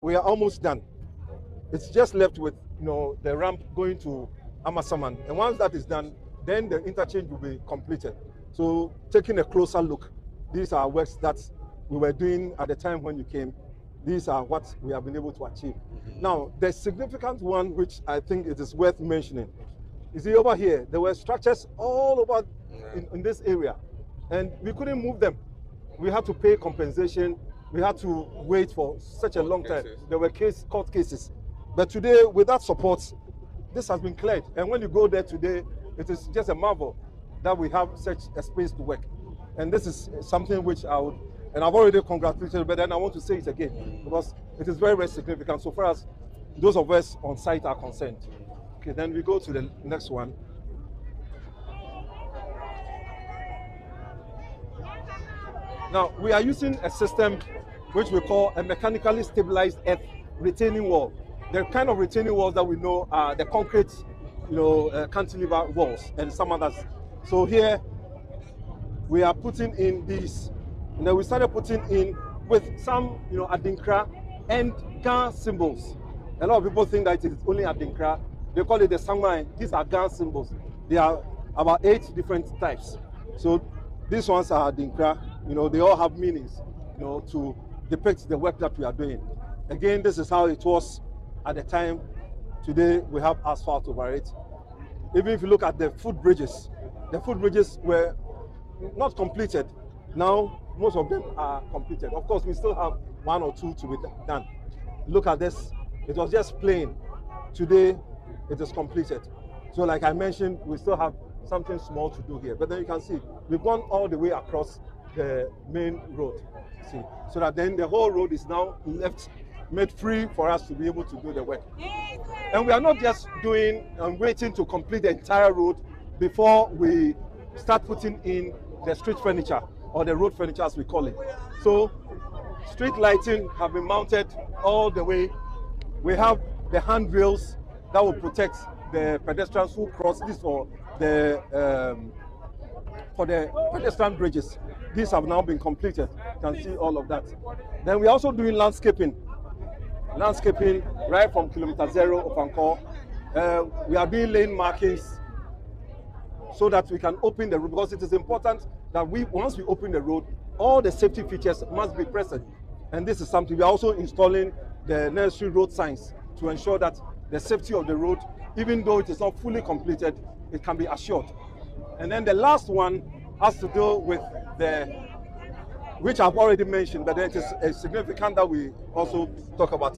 We are almost done. It's just left with the ramp going to Amasaman, and once that is done, then the interchange will be completed. So taking a closer look, these are works that we were doing at the time when you came. These are what we have been able to achieve. Now, the significant one, which I think it is worth mentioning, you see over here, there were structures all over in this area, and we couldn't move them. We had to pay compensation. We had to wait for such a long time. There were court cases. But today, with that support, this has been cleared. And when you go there today, it is just a marvel that we have such a space to work. And this is something which and I've already congratulated, but then I want to say it again, because it is very, very significant so far as those of us on site are concerned. Okay, then we go to the next one. Now, we are using a system which we call a mechanically stabilized earth retaining wall. The kind of retaining walls that we know are the concrete, cantilever walls and some others. So here we are putting in these. And then we started putting in with some, Adinkra and Gan symbols. A lot of people think that it is only Adinkra. They call it the Sangmai. These are Gan symbols. They are about 8 different types. So these ones are Adinkra. They all have meanings, to depict the work that we are doing. Again, this is how it was at the time. Today, we have asphalt over it. Even if you look at the footbridges, the footbridges were not completed. Now, most of them are completed. Of course, we still have 1 or 2 to be done. Look at this. It was just plain. Today, it is completed. So like I mentioned, we still have something small to do here. But then you can see, we've gone all the way across the main road, see, so that then the whole road is now made free for us to be able to do the work. And we are not just doing and waiting to complete the entire road before we start putting in the street furniture, or the road furniture as we call it. So street lighting have been mounted all the way. We have the handrails that will protect the pedestrians who cross this for the pedestrian bridges. These have now been completed. You can see all of that. Then we're also doing landscaping right from kilometer 0 Ofankor. We are doing lane markings so that we can open the road, because it is important that once we open the road, all the safety features must be present. And this is something we are also installing the necessary road signs to ensure that the safety of the road, even though it is not fully completed, it can be assured. And then the last one has to do with which I've already mentioned, but it is significant that we also talk about.